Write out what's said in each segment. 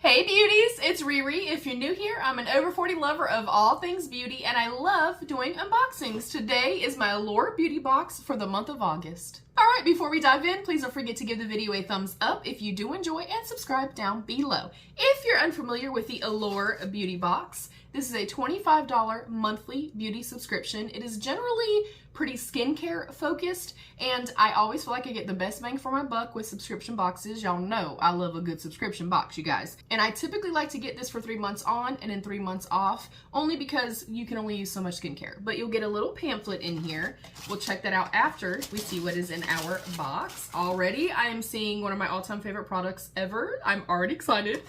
Hey beauties, it's Riri. If you're new here, I'm an over 40 lover of all things beauty and I love doing unboxings. Today is my Allure beauty box for the month of August. Alright, before we dive in, please don't forget to give the video a thumbs up if you do enjoy and subscribe down below. If you're unfamiliar with the Allure beauty box, this is a $25 monthly beauty subscription. It is generally pretty skincare focused, and I always feel like I get the best bang for my buck with subscription boxes. Y'all know I love a good subscription box, you guys. And I typically like to get this for 3 months on and then 3 months off, only because you can only use so much skincare. But you'll get a little pamphlet in here. We'll check that out after we see what is in our box. Already, I am seeing one of my all-time favorite products ever. I'm already excited.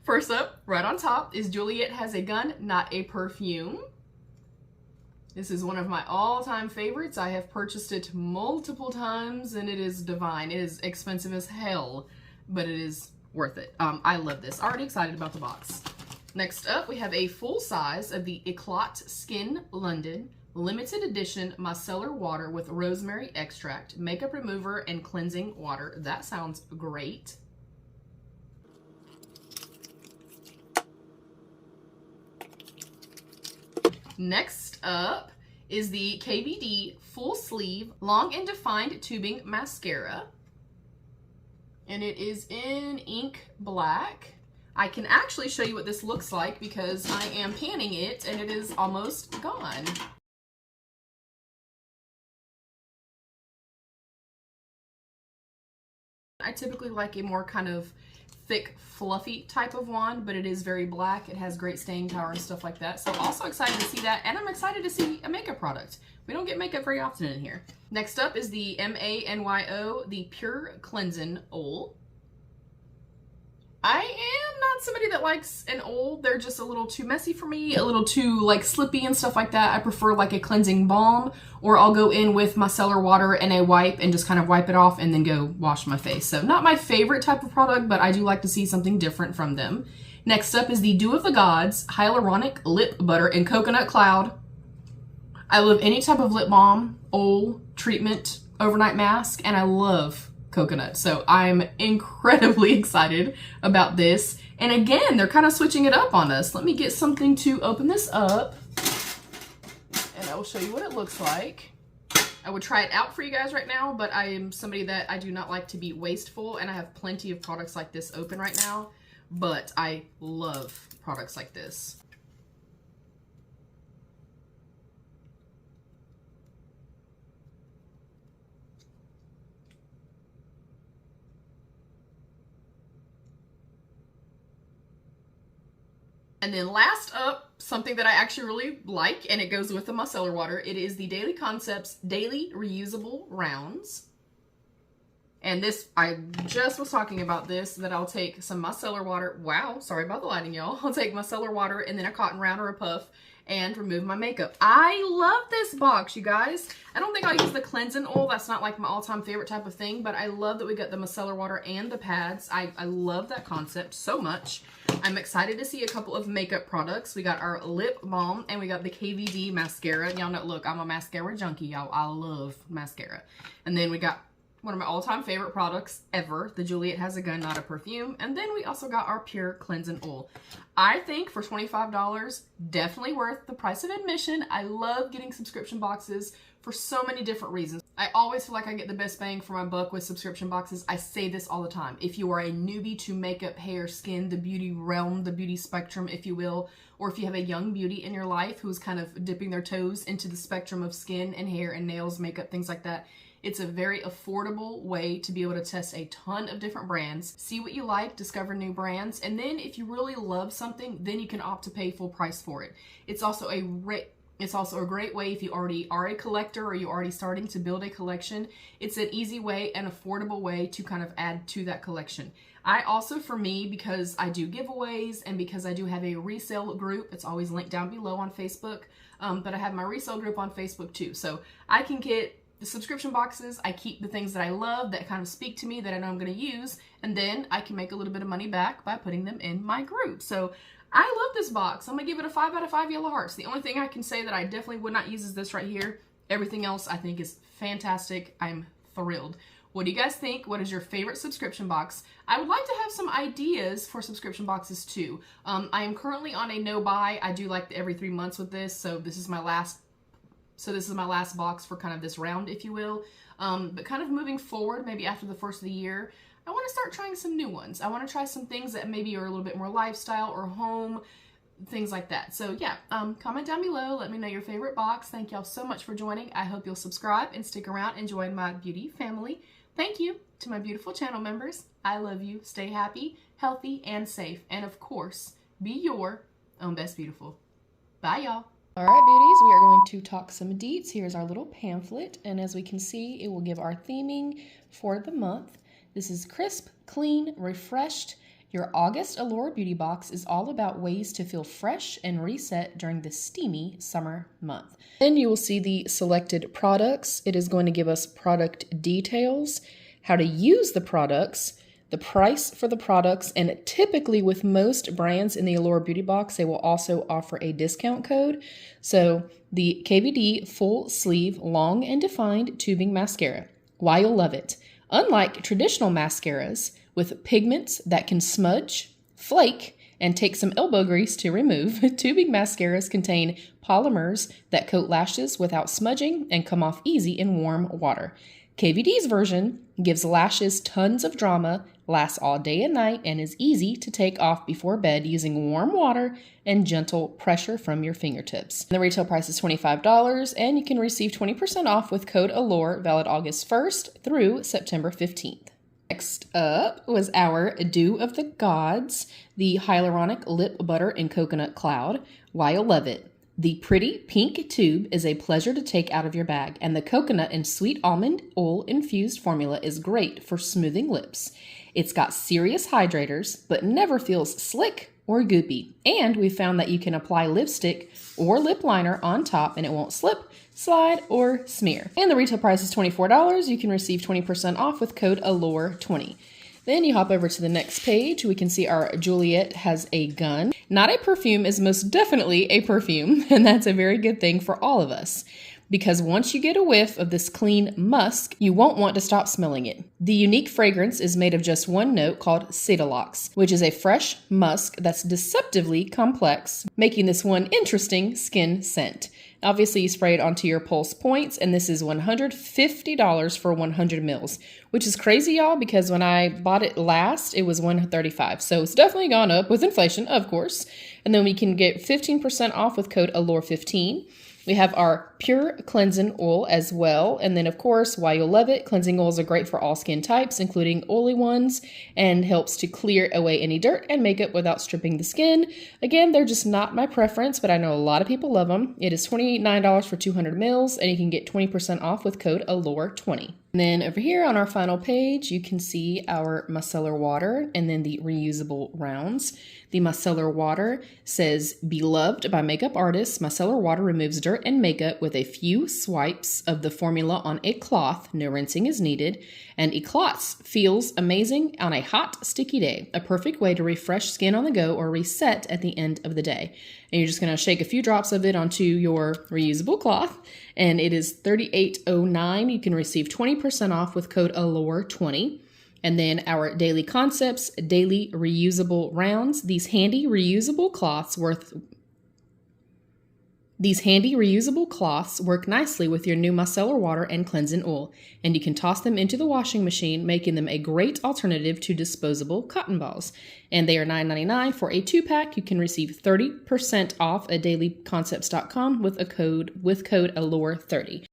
First up, right on top, is Juliet Has a Gun, Not a Perfume. This is one of my all-time favorites. I have purchased it multiple times and it is divine. It is expensive as hell, but it is worth it. I love this. Already excited about the box. Next up, we have a full size of the Eclat Skin London limited edition micellar water with rosemary extract, makeup remover, and cleansing water. That sounds great. Next up is the KVD Full Sleeve Long and Defined Tubing Mascara. And it is in ink black. I can actually show you what this looks like because I am panning it and it is almost gone. I typically like a more kind of thick, fluffy type of wand, but it is very black. It has great staying power and stuff like that. So also excited to see that, and I'm excited to see a makeup product. We don't get makeup very often in here. Next up is the MANYO, the Pure Cleansing Oil. I am not somebody that likes an oil. They're just a little too messy for me, a little too like slippy and stuff like that. I prefer like a cleansing balm, or I'll go in with micellar water and a wipe and just kind of wipe it off and then go wash my face. So not my favorite type of product, but I do like to see something different from them. Next up is the Dew of the Gods Hyaluronic Lip Butter in Coconut Cloud. I love any type of lip balm, oil, treatment, overnight mask, and I love coconut. So I'm incredibly excited about this. And again, they're kind of switching it up on us. Let me get something to open this up and I will show you what it looks like. I would try it out for you guys right now, but I am somebody that I do not like to be wasteful, and I have plenty of products like this open right now, but I love products like this. And then last up, something that I actually really like, and it goes with the micellar water. It is the Daily Concepts Daily Reusable Rounds. And this, I just was talking about this, that I'll take some micellar water. Wow, sorry about the lighting, y'all. I'll take micellar water and then a cotton round or a puff and remove my makeup. I love this box, you guys. I don't think I'll use the cleansing oil. That's not like my all-time favorite type of thing, but I love that we got the micellar water and the pads. I love that concept so much. I'm excited to see a couple of makeup products. We got our lip balm and we got the KVD mascara. Y'all know, look, I'm a mascara junkie, y'all. I love mascara. And then we got one of my all-time favorite products ever, the Juliet Has a Gun, Not a Perfume. And then we also got our Pure Cleansing Oil. I think for $25, definitely worth the price of admission. I love getting subscription boxes for so many different reasons. I always feel like I get the best bang for my buck with subscription boxes. I say this all the time. If you are a newbie to makeup, hair, skin, the beauty realm, the beauty spectrum, if you will, or if you have a young beauty in your life who's kind of dipping their toes into the spectrum of skin and hair and nails, makeup, things like that, it's a very affordable way to be able to test a ton of different brands, see what you like, discover new brands, and then if you really love something, then you can opt to pay full price for it. It's also a great way if you already are a collector or you're already starting to build a collection. It's an easy way and affordable way to kind of add to that collection. I also, for me, because I do giveaways and because I do have a resale group, it's always linked down below on Facebook, but I have my resale group on Facebook too. So I can get the subscription boxes, I keep the things that I love that kind of speak to me that I know I'm going to use, and then I can make a little bit of money back by putting them in my group. So I love this box. I'm going to give it a 5 out of 5 yellow hearts. The only thing I can say that I definitely would not use is this right here. Everything else I think is fantastic. I'm thrilled. What do you guys think? What is your favorite subscription box? I would like to have some ideas for subscription boxes too. I am currently on a no buy. I do like the every 3 months with this, so this is my last box for kind of this round, if you will. But kind of moving forward, maybe after the first of the year, I want to start trying some new ones. I want to try some things that maybe are a little bit more lifestyle or home, things like that. So yeah, comment down below. Let me know your favorite box. Thank y'all so much for joining. I hope you'll subscribe and stick around and join my beauty family. Thank you to my beautiful channel members. I love you. Stay happy, healthy, and safe. And of course, be your own best beautiful. Bye, y'all. All right, beauties, we are going to talk some deets. Here's our little pamphlet, and as we can see, it will give our theming for the month. This is crisp, clean, refreshed. Your August Allure beauty box is all about ways to feel fresh and reset during the steamy summer month. Then you will see the selected products. It is going to give us product details, how to use the products, the price for the products, and typically with most brands in the Allure beauty box, they will also offer a discount code. So the KVD full sleeve long and defined tubing mascara. Why you'll love it. Unlike traditional mascaras with pigments that can smudge, flake, and take some elbow grease to remove, tubing mascaras contain polymers that coat lashes without smudging and come off easy in warm water. KVD's version gives lashes tons of drama, lasts all day and night, and is easy to take off before bed using warm water and gentle pressure from your fingertips. The retail price is $25, and you can receive 20% off with code Allure, valid August 1st through September 15th. Next up was our Dew of the Gods, the Hyaluronic Lip Butter in Coconut Cloud. Why you'll love it. The pretty pink tube is a pleasure to take out of your bag, and the coconut and sweet almond oil infused formula is great for smoothing lips. It's got serious hydrators, but never feels slick or goopy. And we found that you can apply lipstick or lip liner on top and it won't slip, slide, or smear. And the retail price is $24. You can receive 20% off with code Allure20. Then you hop over to the next page. We can see our Juliet has a gun. Not a perfume is most definitely a perfume, and that's a very good thing for all of us. Because once you get a whiff of this clean musk, you won't want to stop smelling it. The unique fragrance is made of just one note called Cedalox, which is a fresh musk that's deceptively complex, making this one interesting skin scent. Obviously, you spray it onto your pulse points, and this is $150 for 100 mils, which is crazy, y'all, because when I bought it last, it was $135. So it's definitely gone up with inflation, of course. And then we can get 15% off with code Allure15. We have our Pure Cleansing Oil as well. And then, of course, why you'll love it, cleansing oils are great for all skin types, including oily ones, and helps to clear away any dirt and makeup without stripping the skin. Again, they're just not my preference, but I know a lot of people love them. It is $29 for 200 mils, and you can get 20% off with code Allure20. And then over here on our final page, you can see our micellar water and then the reusable rounds. The micellar water says, beloved by makeup artists, micellar water removes dirt and makeup with a few swipes of the formula on a cloth. No rinsing is needed. And eclots feels amazing on a hot, sticky day. A perfect way to refresh skin on the go or reset at the end of the day. And you're just going to shake a few drops of it onto your reusable cloth. And it is $38.09. You can receive 20% off with code Allure20. And then our Daily Concepts, Daily Reusable Rounds. These handy reusable cloths work nicely with your new micellar water and cleansing oil, and you can toss them into the washing machine, making them a great alternative to disposable cotton balls. And they are $9.99 for a 2-pack. You can receive 30% off at dailyconcepts.com with code Allure30.